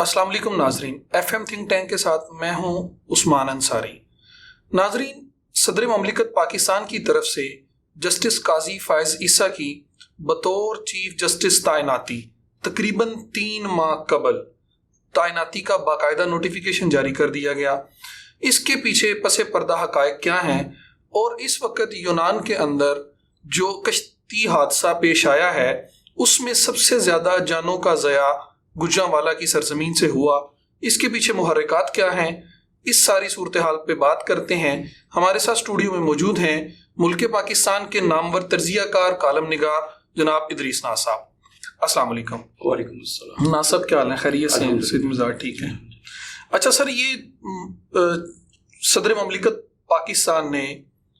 السلام علیکم ناظرین، ایف ایم تھنک ٹینک کے ساتھ میں ہوں عثمان انصاری۔ ناظرین، صدر مملکت پاکستان کی طرف سے جسٹس قاضی فائز عیسیٰ کی بطور چیف جسٹس تعیناتی تقریباً 3 ماہ قبل تعیناتی کا باقاعدہ نوٹیفیکیشن جاری کر دیا گیا۔ اس کے پیچھے پس پردہ حقائق کیا ہیں اور اس وقت یونان کے اندر جو کشتی حادثہ پیش آیا ہے اس میں سب سے زیادہ جانوں کا ضیاع گجرانوالہ کی سرزمین سے ہوا، اس کے پیچھے محرکات کیا ہیں، اس ساری صورتحال پہ بات کرتے ہیں۔ ہمارے ساتھ اسٹوڈیو میں موجود ہیں ملک پاکستان کے نامور تجزیہ کار، کالم نگار جناب ادریس ناز صاحب۔ السلام علیکم۔ وعلیکم السلام۔ ناز صاحب کیا حال ہے؟ خیریت سے ہیں؟ صحت مزاج ٹھیک ہے؟ اچھا سر، یہ صدر مملکت پاکستان نے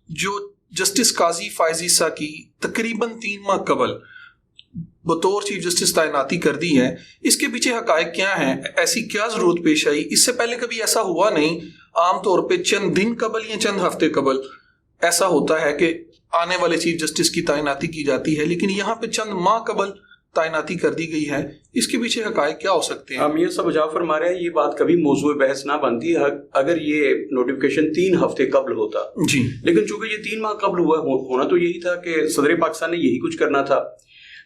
جو جسٹس قاضی فائز عیسیٰ کی تقریباً 3 ماہ قبل بطور چیف جسٹس تعیناتی کر دی ہے، اس کے پیچھے حقائق کیا ہیں؟ ایسی کیا ضرورت پیش آئی؟ اس سے پہلے کبھی ایسا ہوا نہیں۔ عام طور پہ چند دن قبل یا چند ہفتے قبل ایسا ہوتا ہے کہ آنے والے چیف جسٹس کی تعیناتی کی جاتی ہے، لیکن یہاں پہ چند ماہ قبل تعیناتی کر دی گئی ہے۔ اس کے پیچھے حقائق کیا ہو سکتے ہیں؟ میاں صاحب جعفر فرما رہے ہیں، یہ بات کبھی موضوع بحث نہ بنتی اگر یہ نوٹیفیکیشن 3 ہفتے قبل ہوتا جی، لیکن چونکہ یہ 3 ماہ قبل ہونا تو یہی تھا کہ صدر پاکستان نے یہی کچھ کرنا تھا۔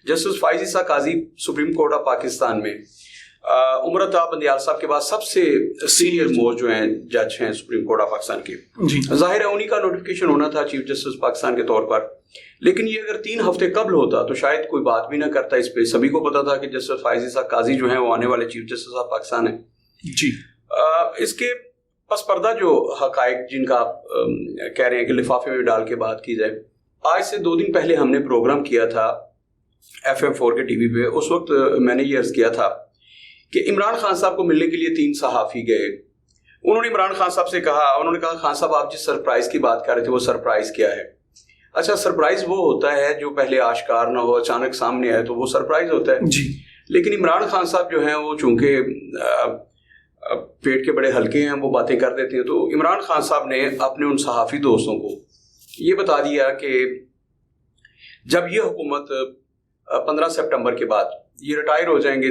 Justice Faez Isa Qazi supreme court of Pakistan میں عمر عطا بندیال صاحب کے بعد سب سے سینئر موسٹ جو ہیں جج ہیں سپریم کورٹ آف پاکستان کے، جی ظاہر ہے انہی کا نوٹیفیکیشن ہونا تھا چیف جسٹس پاکستان کے طور پر، لیکن یہ اگر 3 ہفتے قبل ہوتا تو شاید کوئی بات بھی نہ کرتا اس پہ۔ سبھی کو پتا تھا کہ جسٹس فائز عیسیٰ قاضی جو ہیں وہ آنے والے چیف جسٹس آف پاکستان ہیں۔ جی، اس کے پس پردہ جو حقائق جن کا آپ کہہ رہے ہیں کہ لفافے میں ڈال کے بات کی جائے، آج سے 2 دن پہلے ہم نے پروگرام کیا تھا FM4 کے ٹی وی پہ۔ اس وقت میں نے یہ عرض کیا تھا کہ عمران خان صاحب کو ملنے کے لیے 3 صحافی گئے۔ انہوں نے عمران خان صاحب سے کہا، انہوں نے کہا خان صاحب آپ جس سرپرائز کی بات کر رہے تھے وہ سرپرائز کیا ہے؟ اچھا، سرپرائز وہ ہوتا ہے جو پہلے آشکار نہ ہو، اچانک سامنے آئے تو وہ سرپرائز ہوتا ہے جی۔ لیکن عمران خان صاحب جو ہیں وہ چونکہ پیٹ کے بڑے ہلکے ہیں، وہ باتیں کر دیتے ہیں، تو عمران خان صاحب نے اپنے ان صحافی دوستوں کو یہ بتا دیا کہ جب یہ حکومت 15 سپٹمبر کے بعد یہ ریٹائر ہو جائیں گے،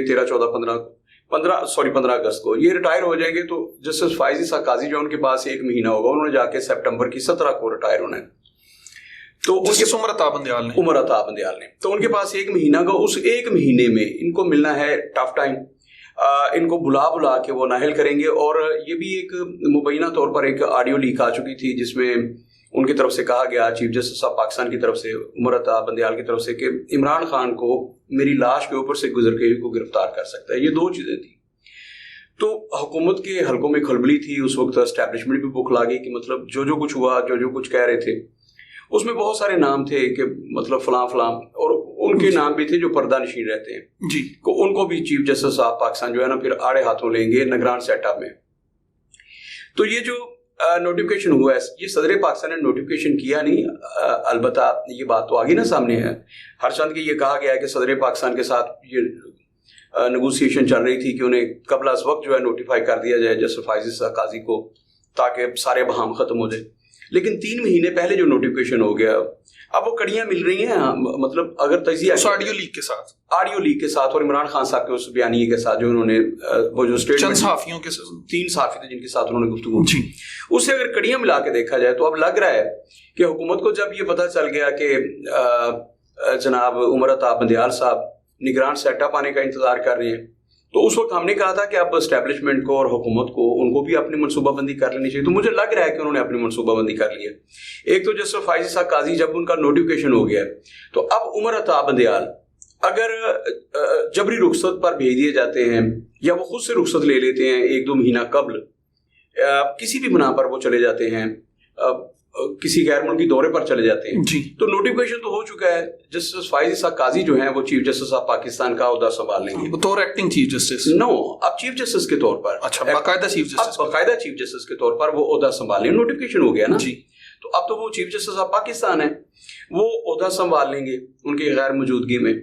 15 اگست کو یہ ریٹائر ہو جائیں گے، تو جسٹس فائز عیسیٰ قاضی جو ان کے پاس 1 مہینہ ہوگا، انہوں نے جا کے سپٹمبر کی 17 کو ریٹائر ہونا ہے۔ تو عمر عطا بندیال نے تو ان کے پاس 1 مہینہ کا، اس 1 مہینے میں ان کو ملنا ہے ٹف ٹائم، ان کو بلا کے وہ نااہل کریں گے۔ اور یہ بھی ایک مبینہ طور پر ایک آڈیو لیک آ چکی تھی جس میں ان کی طرف سے کہا گیا، چیف جسٹس آف پاکستان کی طرف سے، عمر عطا بندیال کی طرف سے، کہ عمران خان کو میری لاش کے اوپر سے گزر کے کو گرفتار کر سکتا ہے۔ یہ 2 چیزیں تھیں۔ تو حکومت کے حلقوں میں کھلبلی تھی اس وقت، اسٹیبلشمنٹ بھی بکھلا گئی کہ مطلب جو کچھ ہوا، جو کچھ کہہ رہے تھے، اس میں بہت سارے نام تھے کہ مطلب فلاں اور ان کے نام بھی تھے جو پردہ نشین رہتے ہیں جی، ان کو بھی چیف جسٹس آف پاکستان جو ہے نا پھر آڑے ہاتھوں لیں گے نگران سیٹ اپ میں۔ تو یہ جو نوٹیفیکیشن ہوا ہے، یہ صدر پاکستان نے نوٹیفیکیشن کیا نہیں، البتہ یہ بات تو آگے نا سامنے ہے، ہر چند کے یہ کہا گیا ہے کہ صدر پاکستان کے ساتھ یہ نیگوسیشن چل رہی تھی کہ انہیں قبل از وقت جو ہے نوٹیفائی کر دیا جائے جسٹس فائز عیسیٰ قاضی کو، تاکہ سارے بہام ختم ہو جائے۔ لیکن 3 مہینے پہلے جو نوٹیفیکیشن ہو گیا، اب وہ کڑیاں مل رہی ہیں، مطلب اگر تجزیہ آڈیو لیک کے ساتھ اور عمران خان صاحب کے اس بیانیے کے ساتھ جو انہوں نے وہ جو اسٹیٹمنٹ 3 صحافی تھے جن کے ساتھ انہوں نے گفتگو کی، اس سے اگر کڑیاں ملا کے دیکھا جائے تو اب لگ رہا ہے کہ حکومت کو جب یہ پتہ چل گیا کہ جناب عمر عطا بندیال صاحب نگران سیٹ اپ آنے کا انتظار کر رہے ہیں، تو اس وقت ہم نے کہا تھا کہ اب اسٹیبلشمنٹ کو اور حکومت کو ان کو بھی اپنی منصوبہ بندی کر لینی چاہیے۔ تو مجھے لگ رہا ہے کہ انہوں نے اپنی منصوبہ بندی کر لی ہے۔ ایک تو جسٹس فائز عیسیٰ قاضی جب ان کا نوٹیفیکیشن ہو گیا ہے، تو اب عمر عطا بندیال اگر جبری رخصت پر بھیج دیے جاتے ہیں یا وہ خود سے رخصت لے لیتے ہیں 1-2 مہینہ قبل، کسی بھی بنا پر وہ چلے جاتے ہیں، کسی غیر ملکی دورے پر چلے جاتے ہیں، جی، تو نوٹیفیکیشن تو ہو چکا ہے، جسٹس فائز عیسیٰ قاضی جو ہیں وہ چیف جسٹس آف پاکستان کا عہدہ سنبھال لیں گے بطور ایکٹنگ چیف جسٹس۔ اب چیف جسٹس کے طور پر، اچھا، باقاعدہ چیف جسٹس کے طور پر وہ عہدہ سنبھال لیں، نوٹیفیکیشن ہو گیا نا جی، تو اب تو وہ چیف جسٹس آف پاکستان ہے، وہ عہدہ سنبھال لیں گے ان کی غیر موجودگی میں۔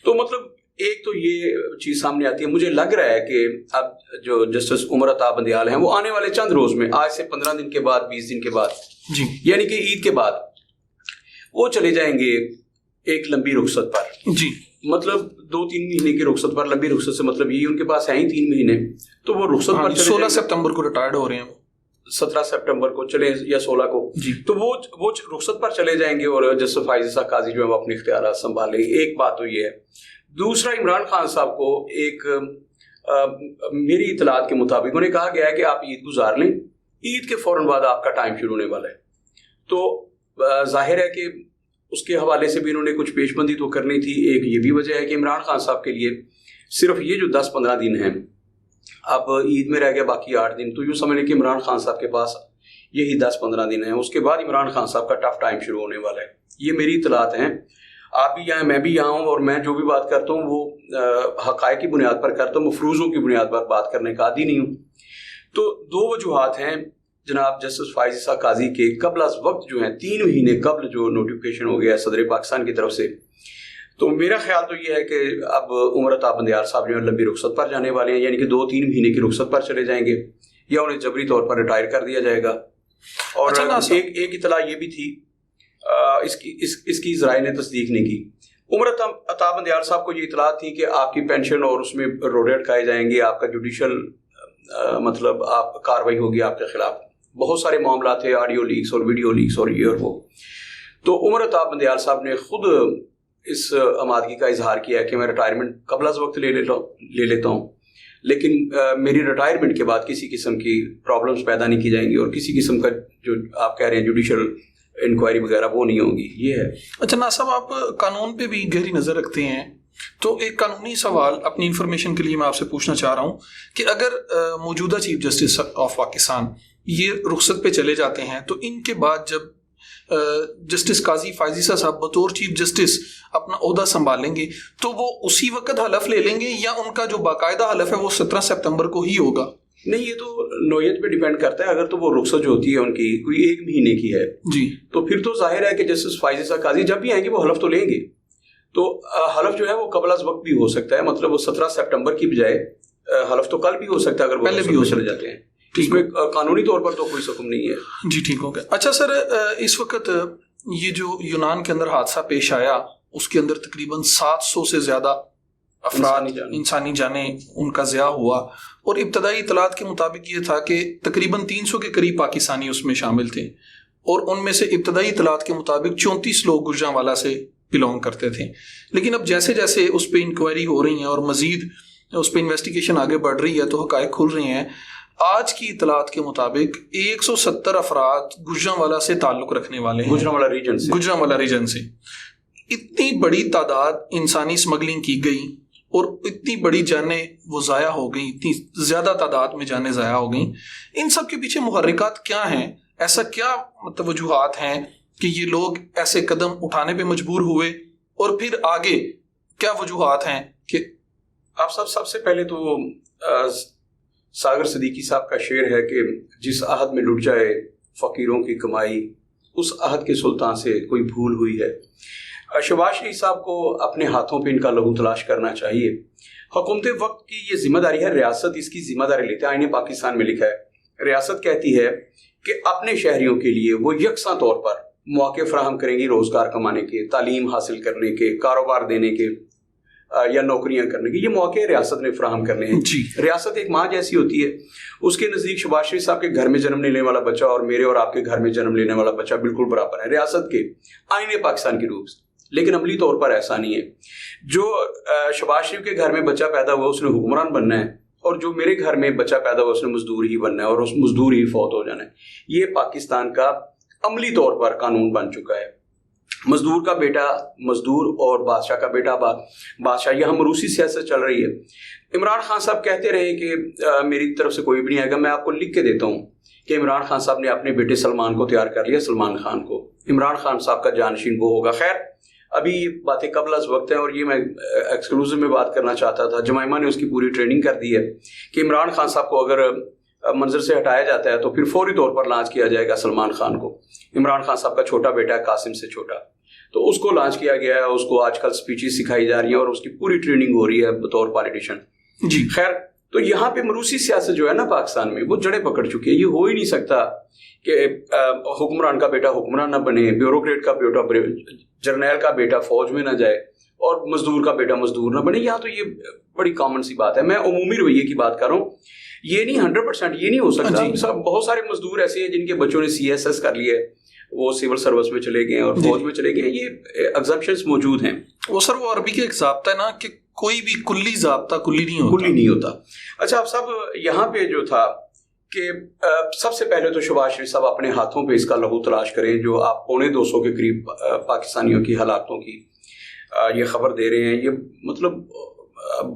تو مطلب ایک تو یہ چیز سامنے آتی ہے، مجھے لگ رہا ہے کہ اب جو جسٹس عمر عطا بندیال ہیں وہ آنے والے چند روز میں، آج سے 15 دن کے بعد، 20 دن کے بعد، جی، یعنی کہ عید کے بعد وہ چلے جائیں گے ایک لمبی رخصت پر۔ جی، مطلب 2-3 مہینے کی رخصت پر, لمبی رخصت سے مطلب یہ ان کے پاس ہیں ہی 3 مہینے, تو وہ رخصت پر 16 سپتمبر کو ریٹائرڈ ہو رہے ہیں, 17 سپٹمبر کو چلے یا 16 کو جی, تو وہ رخصت پر چلے جائیں گے اور جسٹس فائز قاضی جو ہے وہ اپنے اختیارات سنبھالیں. ایک بات تو یہ ہے. دوسرا, عمران خان صاحب کو ایک میری اطلاعات کے مطابق انہیں کہا گیا ہے کہ آپ عید گزار لیں, عید کے فوراً بعد آپ کا ٹائم شروع ہونے والا ہے. تو ظاہر ہے کہ اس کے حوالے سے بھی انہوں نے کچھ پیش بندی تو کرنی تھی. ایک یہ بھی وجہ ہے کہ عمران خان صاحب کے لیے صرف یہ جو 10-15 دن ہیں, اب عید میں رہ گیا باقی 8 دن, تو یوں سمجھ لیں کہ عمران خان صاحب کے پاس یہی 10-15 دن ہیں. اس کے بعد عمران خان صاحب کا ٹف ٹائم شروع ہونے والا ہے. یہ میری اطلاعات ہیں. آپ بھی یہاں, میں بھی یہاں ہوں, اور میں جو بھی بات کرتا ہوں وہ حقائق کی بنیاد پر کرتا ہوں, مفروضوں کی بنیاد پر بات کرنے کا عادی نہیں ہوں. تو 2 وجوہات ہیں جناب جسٹس فائز عیسیٰ قاضی کے قبل از وقت جو ہیں 3 مہینے قبل جو نوٹیفیکیشن ہو گیا صدر پاکستان کی طرف سے. تو میرا خیال تو یہ ہے کہ اب عمر عطا بندیال صاحب جو ہے لمبی رخصت پر جانے والے ہیں, یعنی کہ 2-3 مہینے کی رخصت پر چلے جائیں گے یا انہیں جبری طور پر ریٹائر کر دیا جائے گا. اور ایک اطلاع یہ بھی تھی, اس کی ذرائع نے تصدیق نہیں کی. عمر عطا بندیال صاحب کو یہ اطلاع تھی کہ آپ کی پینشن اور اس میں روڈے اٹکائے جائیں گے, آپ کا جوڈیشل مطلب آپ کاروائی ہوگی آپ کے خلاف. بہت سارے معاملات تھے, آڈیو لیکس اور ویڈیو لیکس اور یہ اور وہ. تو عمر عطا بندیال صاحب نے خود اس آمادگی کا اظہار کیا ہے کہ میں ریٹائرمنٹ قبل از وقت لے لیتا ہوں, لیکن میری ریٹائرمنٹ کے بعد کسی قسم کی پرابلمس پیدا نہیں کی جائیں گی, اور کسی قسم کا جو آپ کہہ رہے ہیں جوڈیشل انکوائری وغیرہ وہ نہیں ہوگی. یہ ہے. اچھا ناز صاحب, آپ قانون پہ بھی گہری نظر رکھتے ہیں, تو ایک قانونی سوال اپنی انفارمیشن کے لیے میں آپ سے پوچھنا چاہ رہا ہوں کہ اگر موجودہ چیف جسٹس آف پاکستان یہ رخصت پہ چلے جاتے ہیں, تو ان کے بعد جب جسٹس قاضی فائز عیسیٰ صاحب بطور چیف جسٹس اپنا عہدہ سنبھالیں گے, تو وہ اسی وقت حلف لے لیں گے یا ان کا جو باقاعدہ حلف ہے وہ 17 سپتمبر کو ہی ہوگا؟ نہیں, یہ تو نوعیت پہ ڈیپینڈ کرتا ہے. اگر تو وہ رخصت جو ہوتی ہے ان کی کوئی 1 مہینے کی ہے جی, تو پھر تو ظاہر ہے کہ جسٹس فائز عیسیٰ قاضی جب بھی آئیں گے وہ حلف تو لیں گے. تو حلف جو ہے وہ قبل از وقت بھی ہو سکتا ہے, مطلب وہ 17 سپٹمبر کی بجائے حلف تو کل بھی ہو سکتا ہے اگر وہ پہلے بھی ہو چلے جاتے ہیں. اس میں قانونی طور پر تو کوئی حکم نہیں ہے. جی ٹھیک ہو گیا. اچھا سر, اس وقت یہ جو یونان کے اندر حادثہ پیش آیا, اس کے اندر تقریباً 700 سے زیادہ افراد انسانی جانیں ان کا ضیاع ہوا, اور ابتدائی اطلاعات کے مطابق یہ تھا کہ تقریباً 300 کے قریب پاکستانی اس میں شامل تھے, اور ان میں سے ابتدائی اطلاعات کے مطابق 34 لوگ گجرانوالہ سے بلونگ کرتے تھے. لیکن اب جیسے جیسے اس پہ انکوائری ہو رہی ہیں اور مزید اس پہ انویسٹیگیشن آگے بڑھ رہی ہے تو حقائق کھل رہے ہیں. آج کی اطلاعات کے مطابق 170 افراد گجرانوالہ سے تعلق رکھنے والے ہیں, گجرانوالہ ریجن سے. اتنی بڑی تعداد انسانی اسمگلنگ کی گئی اور اتنی بڑی جانیں وہ ضائع ہو گئیں, اتنی زیادہ تعداد میں جانیں ضائع ہو گئیں. ان سب کے پیچھے محرکات کیا ہیں؟ ایسا کیا مطلب وجوہات ہیں کہ یہ لوگ ایسے قدم اٹھانے پہ مجبور ہوئے, اور پھر آگے کیا وجوہات ہیں کہ آپ سب سے پہلے تو ساگر صدیقی صاحب کا شعر ہے کہ جس عہد میں لٹ جائے فقیروں کی کمائی, اس عہد کے سلطان سے کوئی بھول ہوئی ہے. شہباز شریف صاحب کو اپنے ہاتھوں پہ ان کا لہو تلاش کرنا چاہیے. حکومت وقت کی یہ ذمہ داری ہے, ریاست اس کی ذمہ داری لیتے ہیں. آئین پاکستان میں لکھا ہے ریاست کہتی ہے کہ اپنے شہریوں کے لیے وہ یکساں طور پر مواقع فراہم کریں گی روزگار کمانے کے, تعلیم حاصل کرنے کے, کاروبار دینے کے یا نوکریاں کرنے کے. یہ مواقع ریاست نے فراہم کرنے ہیں. ریاست ایک ماں جیسی ہوتی ہے. اس کے نزدیک شہباز شریف صاحب کے گھر میں جنم لینے والا بچہ اور میرے اور آپ کے گھر میں جنم لینے والا بچہ بالکل برابر ہے ریاست کے آئین پاکستان کی روح سے. لیکن عملی طور پر ایسا نہیں ہے. جو شہباز شریف کے گھر میں بچہ پیدا ہوا اس نے حکمران بننا ہے, اور جو میرے گھر میں بچہ پیدا ہوا اس نے مزدور ہی بننا ہے اور اس مزدور ہی فوت ہو جانا ہے. یہ پاکستان کا عملی طور پر قانون بن چکا ہے. مزدور کا بیٹا مزدور اور بادشاہ کا بیٹا بادشاہ. یہ ہم روسی سیاست چل رہی ہے. عمران خان صاحب کہتے رہے کہ میری طرف سے کوئی بھی نہیں آئے گا. میں آپ کو لکھ کے دیتا ہوں کہ عمران خان صاحب نے اپنے بیٹے سلمان کو تیار کر لیا. سلمان خان کو عمران خان صاحب کا جانشین وہ ہوگا. خیر ابھی باتیں قبل از وقت ہیں, اور یہ میں ایکسکلوزیو میں بات کرنا چاہتا تھا. جمائمہ نے اس کی پوری ٹریننگ کر دی ہے کہ عمران خان صاحب کو اگر منظر سے ہٹایا جاتا ہے تو پھر فوری طور پر لانچ کیا جائے گا سلمان خان کو. عمران خان صاحب کا چھوٹا بیٹا ہے قاسم سے چھوٹا, تو اس کو لانچ کیا گیا ہے. اس کو آج کل اسپیچز سکھائی جا رہی ہیں اور اس کی پوری ٹریننگ ہو رہی ہے بطور پالیٹیشین. جی خیر تو یہاں پہ مروسی سیاست جو ہے نا پاکستان میں وہ جڑیں پکڑ چکی ہے. یہ ہو ہی نہیں سکتا کہ حکمران کا بیٹا حکمران نہ بنے, بیوروکریٹ کا بیٹا جرنیل کا بیٹا فوج میں نہ جائے, اور مزدور کا بیٹا مزدور نہ بنے. یہاں تو یہ بڑی کامن سی بات ہے. میں عمومی رویے کی بات کر رہا ہوں, یہ نہیں 100% یہ نہیں ہو سکتا. بہت سارے مزدور ایسے ہیں جن کے بچوں نے CSS کر لیا ہے, وہ سول سروس میں چلے گئے اور فوج میں چلے گئے. یہ ایگزمپشنز موجود ہیں. وہ سر وہ عربی کا ایک ضابطہ ہے نا کہ کوئی بھی کلی ضابطہ کلی نہیں ہوتا. اچھا اب سب یہاں پہ جو تھا کہ سب سے پہلے تو شہباز شریف صاحب اپنے ہاتھوں پہ اس کا لہو تلاش کریں, جو آپ 250 کے قریب پاکستانیوں کی ہلاکتوں کی یہ خبر دے رہے ہیں. یہ مطلب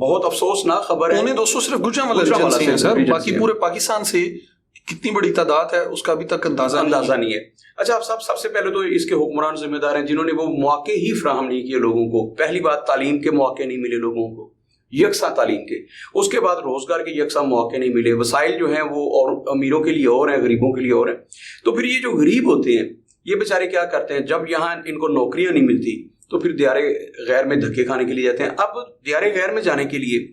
بہت افسوسناک خبر ہے. 250 صرف گجرانوالہ سے ہیں سر, باقی پورے پاکستان سے کتنی بڑی تعداد ہے اس کا ابھی تک اندازہ نہیں ہے. اچھا اب سب سے پہلے تو اس کے حکمران ذمہ دار ہیں جنہوں نے وہ مواقع ہی فراہم نہیں کیے لوگوں کو. پہلی بات تعلیم کے مواقع نہیں ملے لوگوں کو, یکساں تعلیم کے. اس کے بعد روزگار کے یکساں مواقع نہیں ملے. وسائل جو ہیں وہ اور امیروں کے لیے اور ہیں, غریبوں کے لیے اور ہیں. تو پھر یہ جو غریب ہوتے ہیں یہ بیچارے کیا کرتے ہیں, جب یہاں ان کو نوکریاں نہیں ملتی تو پھر دیار غیر میں دھکے کھانے کے لیے جاتے ہیں. اب دیار غیر میں جانے کے لیے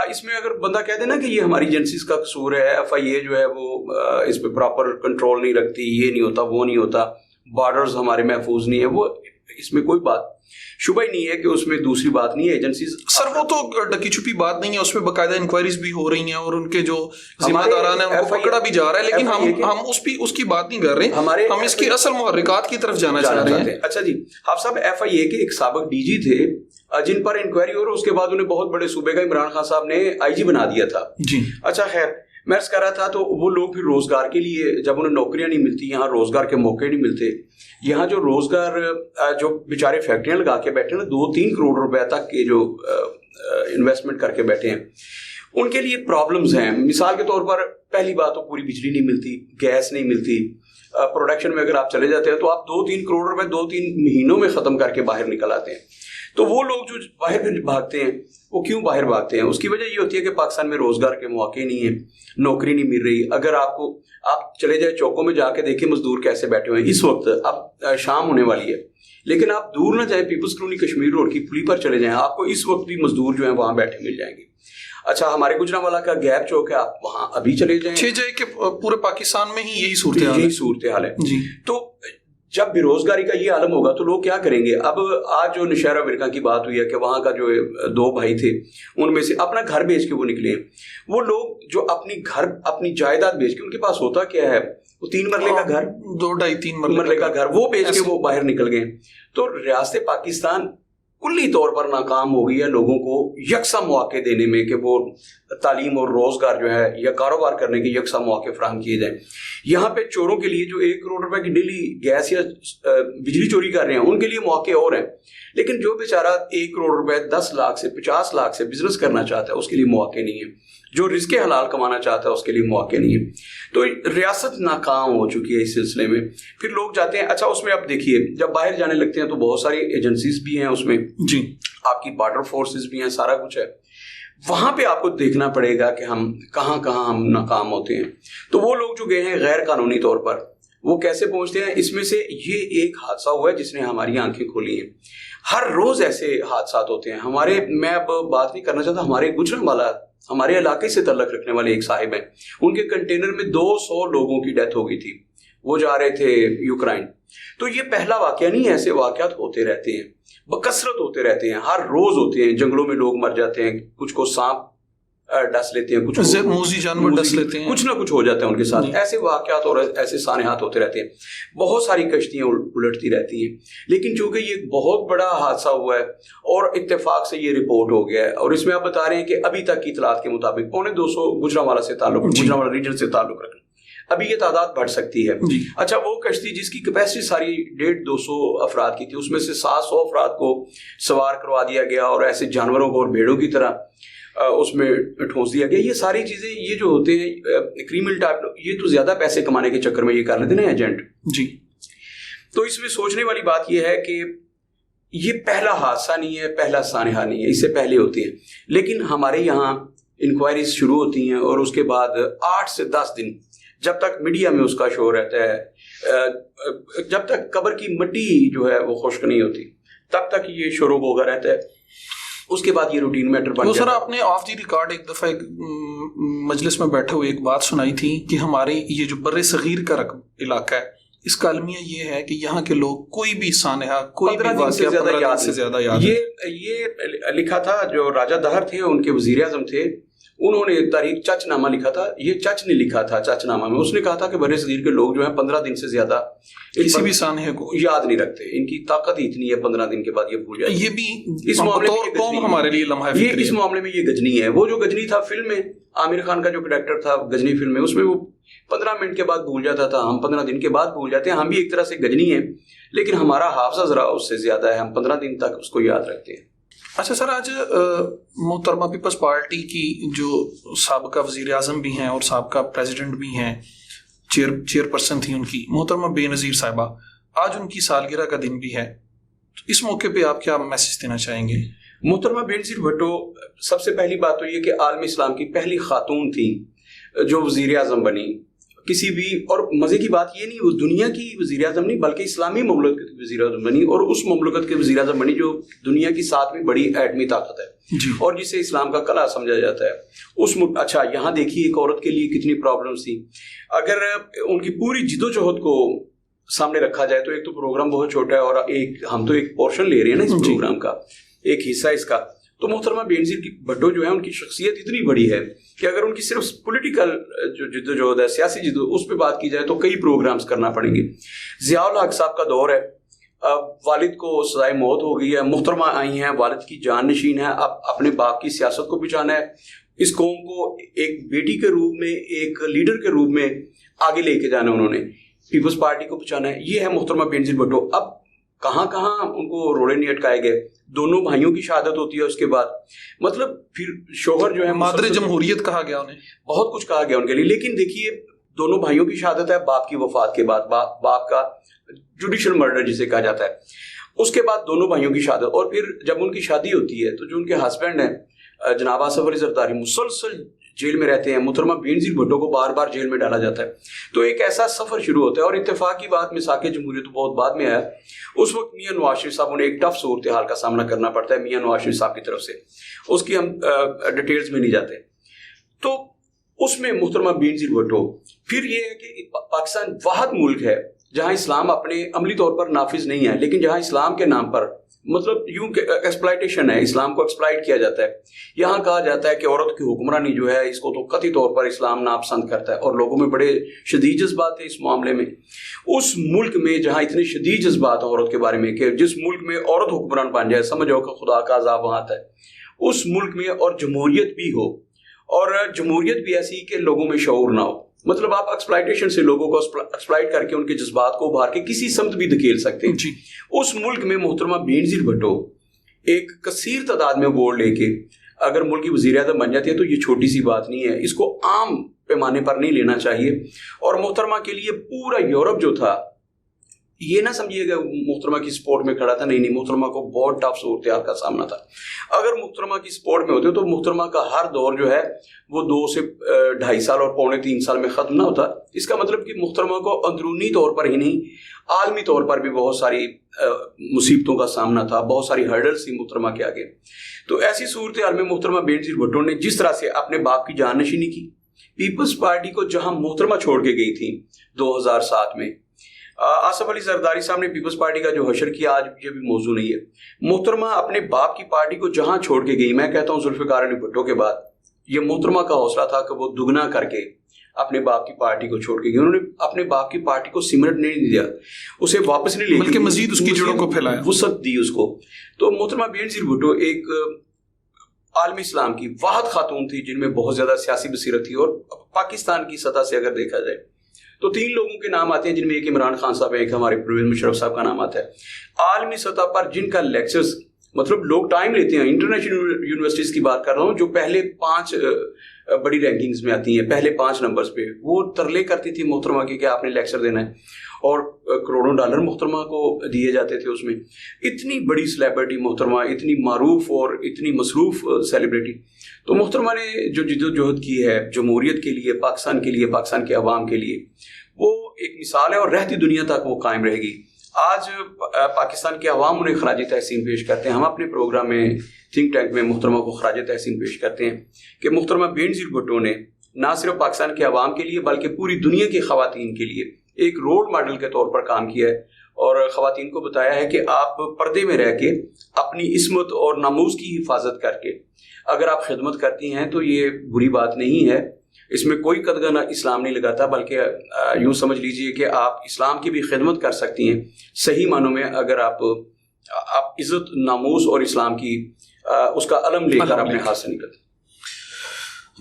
اس میں اگر بندہ کہہ دے نا کہ یہ ہماری ایجنسیز کا قصور ہے, FIA جو ہے وہ اس پہ پراپر کنٹرول نہیں رکھتی, یہ نہیں ہوتا وہ نہیں ہوتا, بارڈرز ہمارے محفوظ نہیں ہے, وہ اس میں کوئی بات شبہ ہی نہیں ہے کہ اس میں دوسری بات نہیں ہے. ایجنسیز سر وہ تو ڈکی چھپی بات نہیں ہے, اس پہ باقاعدہ انکوائریز بھی ہو رہی ہیں اور ان کے جو ذمہ داران ہیں ان کو پکڑا بھی جا رہا ہے, لیکن ہم اس کی بات نہیں کر رہے, ہم اس کی اصل محرکات کی طرف جانا چاہ رہے ہیں. اچھا جی, آپ صاحب FIA کے ایک سابق DG تھے جن پر انکوائری ہو رہا, اس کے بعد انہیں بہت بڑے صوبے کا عمران خان صاحب نے IG بنا دیا تھا. جی اچھا خیر, میں عرض کر رہا تھا تو وہ لوگ پھر روزگار کے لیے جب انہیں نوکریاں نہیں ملتی, یہاں روزگار کے موقع نہیں ملتے, یہاں جو روزگار جو بیچارے فیکٹریاں لگا کے بیٹھے نا 2-3 کروڑ روپے تک کے جو انویسٹمنٹ کر کے بیٹھے ہیں, ان کے لیے پرابلمز ہیں. مثال کے طور پر پہلی بات تو پوری بجلی نہیں ملتی, گیس نہیں ملتی. پروڈکشن میں اگر آپ چلے جاتے ہیں تو آپ 2-3 کروڑ روپے 2-3 مہینوں میں ختم کر کے باہر نکل آتے ہیں. تو وہ لوگ جو باہر بھاگتے ہیں وہ کیوں باہر بھاگتے ہیں؟ اس کی وجہ یہ ہوتی ہے کہ پاکستان میں روزگار کے مواقع نہیں ہیں, نوکری نہیں مل رہی. اگر آپ چلے جائیں چوکوں میں جا کے دیکھیں مزدور کیسے بیٹھے ہوئے ہیں. اس وقت اب شام ہونے والی ہے, لیکن آپ دور نہ جائیں, پیپلز کالونی کشمیر روڈ کی پلی پر چلے جائیں, آپ کو اس وقت بھی مزدور جو ہیں وہاں بیٹھے مل جائیں گے. اچھا ہمارے گجرانوالہ کا گیپ چوک ہے, آپ وہاں ابھی چلے جائیں. کہ پورے پاکستان میں ہی یہی صورتحال ہے. جی, تو جب بے روزگاری کا یہ عالم ہوگا تو لوگ کیا کریں گے؟ اب آج جو نشہرہ ورقہ کی بات ہوئی ہے کہ وہاں کا جو 2 بھائی تھے ان میں سے اپنا گھر بیچ کے وہ نکلے ہیں. وہ لوگ جو اپنی جائیداد بیچ کے, ان کے پاس ہوتا کیا ہے, وہ 3 مرلے کا گھر, 2-2.5-3 مرلے کا گھر, وہ بیچ کے وہ باہر نکل گئے. تو ریاست پاکستان کلی طور پر ناکام ہو گئی ہے لوگوں کو یکساں مواقع دینے میں کہ وہ تعلیم اور روزگار جو ہے یا کاروبار کرنے کے یکساں مواقع فراہم کیے جائیں. یہاں پہ چوروں کے لیے جو 1 کروڑ روپے کی ڈیلی گیس یا بجلی چوری کر رہے ہیں ان کے لیے مواقع اور ہیں, لیکن جو بیچارہ 1 کروڑ روپے 10 لاکھ سے 50 لاکھ سے بزنس کرنا چاہتا ہے اس کے لیے مواقع نہیں ہے. جو رزق حلال کمانا چاہتا ہے اس کے لیے مواقع نہیں ہے. تو ریاست ناکام ہو چکی ہے اس سلسلے میں. پھر لوگ جاتے ہیں. اچھا اس میں آپ دیکھیے جب باہر جانے لگتے ہیں تو بہت ساری ایجنسیز بھی ہیں اس میں, جی آپ کی بارڈر فورسز بھی ہیں, سارا کچھ ہے. وہاں پہ آپ کو دیکھنا پڑے گا کہ ہم کہاں ہم ناکام ہوتے ہیں. تو وہ لوگ جو گئے ہیں غیر قانونی طور پر وہ کیسے پہنچتے ہیں؟ اس میں سے یہ ایک حادثہ ہوا ہے جس نے ہماری آنکھیں کھولی ہیں. ہر روز ایسے حادثات ہوتے ہیں. میں اب بات نہیں کرنا چاہتا, ہمارے گجرانوالہ ہمارے علاقے سے تعلق رکھنے والے ایک صاحب ہیں, ان کے کنٹینر میں 200 لوگوں کی ڈیتھ ہو گئی تھی, وہ جا رہے تھے یوکرائن. تو یہ پہلا واقعہ نہیں, ایسے واقعات ہوتے رہتے ہیں, بکثرت ہوتے رہتے ہیں, ہر روز ہوتے ہیں. جنگلوں میں لوگ مر جاتے ہیں, کچھ کو سانپ ڈس لیتے ہیں, کچھ موذی جانور ڈس لیتے ہیں, کچھ نہ کچھ ہو جاتا ہے ان کے ساتھ. ایسے واقعات اور ایسے سانحات ہوتے رہتے ہیں. بہت ساری کشتیاں الٹتی رہتی ہیں. لیکن چونکہ یہ ایک بہت بڑا حادثہ ہوا ہے اور اتفاق سے یہ رپورٹ ہو گیا ہے, اور اس میں آپ بتا رہے ہیں کہ ابھی تک کی اطلاعات کے مطابق 250 گجرانوالہ سے تعلق, گجرانوالہ ریجن سے تعلق رکھنا, ابھی یہ تعداد بڑھ سکتی ہے. اچھا وہ کشتی جس کی کیپیسٹی ساری 150-200 افراد کی تھی, اس میں سے 700 افراد کو سوار کروا دیا گیا اور ایسے جانوروں کو اور بھیڑوں کی طرح اس میں ٹھونس دیا گیا. یہ ساری چیزیں یہ جو ہوتے ہیں کریمنل ٹائپ, یہ تو زیادہ پیسے کمانے کے چکر میں یہ کر لیتے ہیں ایجنٹ. جی تو اس میں سوچنے والی بات یہ ہے کہ یہ پہلا حادثہ نہیں ہے, پہلا سانحہ نہیں ہے, اس سے پہلے ہوتے ہیں. لیکن ہمارے یہاں انکوائریز شروع ہوتی ہیں اور اس کے بعد 8 سے 10 دن جب تک میڈیا میں اس کا شو رہتا ہے, جب تک قبر کی مٹی جو ہے وہ خشک نہیں ہوتی تب تک یہ شور و غوغا رہتا ہے. اس کے بعد یہ روٹین میٹر بن گیا. سر آپ نے آف دی ریکارڈ ایک دفعہ ایک مجلس میں بیٹھے ہوئے ایک بات سنائی تھی کہ ہمارے یہ جو بر صغیر کا علاقہ ہے اس کا المیہ یہ ہے کہ یہاں کے لوگ کوئی بھی سانحہ کوئی بھی واقعہ 15 دن سے زیادہ یاد. یہ لکھا تھا جو راجہ دہر تھے ان کے وزیر اعظم تھے, انہوں نے تاریخ چچ نامہ لکھا تھا. یہ چچ نے لکھا تھا چچ نامہ میں, اس نے کہا تھا کہ بر صغیر کے لوگ جو ہیں 15 دن سے زیادہ کسی بھی سانحے کو یاد نہیں رکھتے. ان کی طاقت اتنی ہے 15 دن کے بعد یہ بھول جاتے. یہ بھی اس معاملے میں قوم ہمارے لیے لمحہ فکری ہے. اس معاملے میں یہ گجنی ہے. وہ جو گجنی تھا فلم میں, عامر خان کا جو کریکٹر تھا گجنی فلم میں, اس میں وہ 15 منٹ کے بعد بھول جاتا تھا. ہم 15 دن کے بعد بھول جاتے ہیں. ہم بھی ایک طرح سے گجنی ہیں, لیکن ہمارا حافظہ ذرا اس سے زیادہ ہے. ہم 15 دن تک اس کو یاد رکھتے ہیں. اچھا سر, آج محترمہ پیپلز پارٹی کی جو سابقہ وزیر اعظم بھی ہیں اور سابقہ پریزیڈنٹ بھی ہیں, چیئر پرسن تھی ان کی, محترمہ بے نظیر صاحبہ, آج ان کی سالگرہ کا دن بھی ہے. اس موقع پہ آپ کیا میسج دینا چاہیں گے؟ محترمہ بے نظیر بھٹو سب سے پہلی بات تو یہ کہ عالم اسلام کی پہلی خاتون تھی جو وزیر اعظم بنی کسی بھی, اور مزے کی بات یہ نہیں وہ دنیا کی وزیر اعظم نہیں بلکہ اسلامی مملکت کی وزیر اعظم بنی, اور اس مملکت کے وزیر اعظم بنی جو دنیا کی 7ویں بڑی ایٹمی طاقت ہے جی. اور جسے اسلام کا قلعہ سمجھا جاتا ہے. اچھا یہاں دیکھیے ایک عورت کے لیے کتنی پرابلمس تھی. اگر ان کی پوری جد و جہد کو سامنے رکھا جائے تو ایک تو پروگرام بہت چھوٹا ہے, اور ہم تو ایک پورشن لے رہے ہیں نا اس پروگرام کا, ایک حصہ اس کا. تو محترمہ بے نظیر بھٹو جو ہے ان کی شخصیت اتنی بڑی ہے کہ اگر ان کی صرف پولیٹیکل جو جد و جہد ہے, سیاسی جد و اس پہ بات کی جائے تو کئی پروگرامز کرنا پڑیں گے. ضیاء الحق صاحب کا دور ہے, والد کو سزائے موت ہو گئی ہے, محترمہ آئی ہیں, والد کی جان نشین ہے, اب اپنے باپ کی سیاست کو بچانا ہے, اس قوم کو ایک بیٹی کے روپ میں, ایک لیڈر کے روپ میں آگے لے کے جانا, انہوں نے پیپلز پارٹی کو بچانا ہے. یہ ہے محترمہ بے نظیر بھٹو. اب کہاں کہاں ان کو روڑے نہیں اٹکائے گئے. دونوں بھائیوں کی شہادت ہوتی ہے, اس کے بعد مطلب پھر شوہر جو ہے مادر جمہوریت کہا گیا, انہیں بہت کچھ کہا گیا ان کے لیے. لیکن دیکھیے دونوں بھائیوں کی شہادت ہے باپ کی وفات کے بعد, باپ کا جوڈیشل مرڈر جسے کہا جاتا ہے, اس کے بعد دونوں بھائیوں کی شہادت. اور پھر جب ان کی شادی ہوتی ہے تو جو ان کے ہسبینڈ ہیں جناب آصف علی زرداری مسلسل جیل میں رہتے ہیں. محترمہ بے نظیر بھٹو کو بار بار جیل میں ڈالا جاتا ہے. تو ایک ایسا سفر شروع ہوتا ہے, اور اتفاق کی بات مساق جمہوریت تو بہت بعد میں آیا. اس وقت میاں نواز شریف صاحب انہیں ایک ٹف صورتحال کا سامنا کرنا پڑتا ہے میاں نواز شریف صاحب کی طرف سے, اس کی ہم ڈیٹیلز میں نہیں جاتے. تو اس میں محترمہ بے نظیر بھٹو, پھر یہ ہے کہ پاکستان واحد ملک ہے جہاں اسلام اپنے عملی طور پر نافذ نہیں ہے, لیکن جہاں اسلام کے نام پر مطلب یوں کہ ایکسپلائٹیشن ہے, اسلام کو ایکسپلائٹ کیا جاتا ہے. یہاں کہا جاتا ہے کہ عورت کی حکمرانی جو ہے اس کو تو قطعی طور پر اسلام ناپسند کرتا ہے, اور لوگوں میں بڑے شدید جذبات ہیں اس معاملے میں. اس ملک میں جہاں اتنے شدید جذبات ہیں عورت کے بارے میں کہ جس ملک میں عورت حکمران بن جائے سمجھو کہ خدا کا عذاب وہاں آتا ہے. اس ملک میں اور جمہوریت بھی ہو, اور جمہوریت بھی ایسی کہ لوگوں میں شعور نہ ہو. مطلب آپ ایکسپلائٹیشن سے لوگوں کو ایکسپلائٹ کر کے ان کے جذبات کو ابھار کے کسی سمت بھی دھکیل سکتے ہیں جی. اس ملک میں محترمہ بے نظیر بھٹو ایک کثیر تعداد میں ووٹ لے کے اگر ملک کی وزیر اعظم بن جاتی ہے تو یہ چھوٹی سی بات نہیں ہے, اس کو عام پیمانے پر نہیں لینا چاہیے. اور محترمہ کے لیے پورا یورپ جو تھا, یہ نہ سمجھیے گا محترمہ کی سپورٹ میں کھڑا تھا, نہیں, محترمہ کو بہت ٹف صورتحال کا سامنا تھا. اگر محترمہ کی سپورٹ میں ہوتے تو محترمہ کا ہر دور جو ہے وہ 2 سے 2.5 سال اور 3 سال میں ختم نہ ہوتا. اس کا مطلب کہ محترمہ کو اندرونی طور پر ہی نہیں عالمی طور پر بھی بہت ساری مصیبتوں کا سامنا تھا, بہت ساری ہرڈلز تھی محترمہ کے آگے. تو ایسی صورتحال میں محترمہ بے نظیر بھٹو نے جس طرح سے اپنے باپ کی جان نشینی کی, پیپلز پارٹی کو جہاں محترمہ چھوڑ کے گئی تھی 2007 میں, آصف علی زرداری صاحب نے پیپلز پارٹی کا جو حشر کیا, آج یہ بھی موضوع نہیں ہے. محترمہ اپنے باپ کی پارٹی کو جہاں چھوڑ کے گئی, میں کہتا ہوں ذوالفقار علی بھٹو کے بعد یہ محترمہ کا حوصلہ تھا کہ وہ دگنا کر کے اپنے باپ کی پارٹی کو چھوڑ کے گئی. انہوں نے اپنے باپ کی پارٹی کو سمرٹ نہیں دیا, اسے واپس نہیں لے, بلکہ مزید اس کی جڑوں کو پھیلایا, وسعت دی اس کو. تو محترمہ بے نظیر بھٹو ایک عالم اسلام کی واحد خاتون تھی جن میں بہت زیادہ سیاسی بصیرت تھی. اور پاکستان کی سطح سے اگر دیکھا جائے تو 3 لوگوں کے نام آتے ہیں, جن میں ایک عمران خان صاحب ہیں, ایک ہمارے پرویز مشرف صاحب کا نام آتا ہے. عالمی سطح پر جن کا لیکچرز مطلب لوگ ٹائم لیتے ہیں, انٹرنیشنل یونیورسٹیز کی بات کر رہا ہوں جو پہلے 5 بڑی رینکنگز میں آتی ہیں, پہلے 5 نمبرز پہ, وہ ترلے کرتی تھی محترمہ کی کہ آپ نے لیکچر دینا ہے, اور کروڑوں ڈالر محترمہ کو دیے جاتے تھے اس میں. اتنی بڑی سیلیبریٹی محترمہ, اتنی معروف اور اتنی مصروف سیلیبریٹی. تو محترمہ نے جو جد و جہد کی ہے جمہوریت کے لیے, پاکستان کے لیے, پاکستان کے عوام کے لیے, وہ ایک مثال ہے اور رہتی دنیا تک وہ قائم رہے گی. آج پاکستان کے عوام انہیں خراج تحسین پیش کرتے ہیں. ہم اپنے پروگرام میں تھنک ٹینک میں محترمہ کو خراج تحسین پیش کرتے ہیں کہ محترمہ بینظیر بھٹو نے نہ صرف پاکستان کے عوام کے لیے بلکہ پوری دنیا کی خواتین کے لیے ایک رول ماڈل کے طور پر کام کیا ہے اور خواتین کو بتایا ہے کہ آپ پردے میں رہ کے اپنی عصمت اور ناموس کی حفاظت کر کے اگر آپ خدمت کرتی ہیں تو یہ بری بات نہیں ہے. اس میں کوئی قدغن اسلام نہیں لگاتا، بلکہ یوں سمجھ لیجئے کہ آپ اسلام کی بھی خدمت کر سکتی ہیں صحیح معنوں میں اگر آپ عزت، ناموس اور اسلام کی اس کا علم لے کر اپنے ہاتھ سے نکلتے.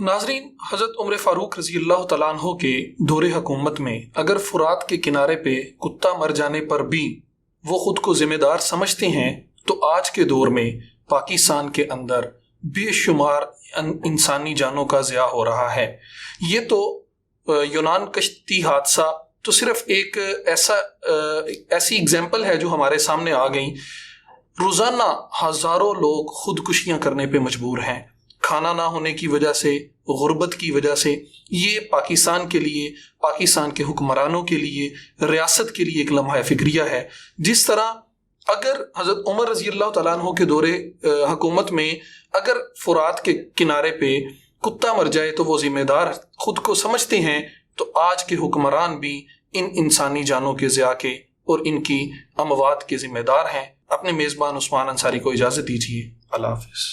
ناظرین، حضرت عمر فاروق رضی اللہ تعالیٰ عنہ کے دور حکومت میں اگر فرات کے کنارے پہ کتا مر جانے پر بھی وہ خود کو ذمہ دار سمجھتے ہیں تو آج کے دور میں پاکستان کے اندر بے شمار انسانی جانوں کا ضیاع ہو رہا ہے. یہ تو یونان کشتی حادثہ تو صرف ایک ایسی اگزامپل ہے جو ہمارے سامنے آ گئی. روزانہ ہزاروں لوگ خودکشیاں کرنے پہ مجبور ہیں، کھانا نہ ہونے کی وجہ سے، غربت کی وجہ سے. یہ پاکستان کے لیے، پاکستان کے حکمرانوں کے لیے، ریاست کے لیے ایک لمحہ فکریہ ہے. جس طرح اگر حضرت عمر رضی اللہ تعالیٰ عنہ کے دور حکومت میں اگر فرات کے کنارے پہ کتا مر جائے تو وہ ذمہ دار خود کو سمجھتے ہیں، تو آج کے حکمران بھی ان انسانی جانوں کے ضیاع کے اور ان کی اموات کے ذمہ دار ہیں. اپنے میزبان عثمان انصاری کو اجازت دیجیے. اللہ حافظ.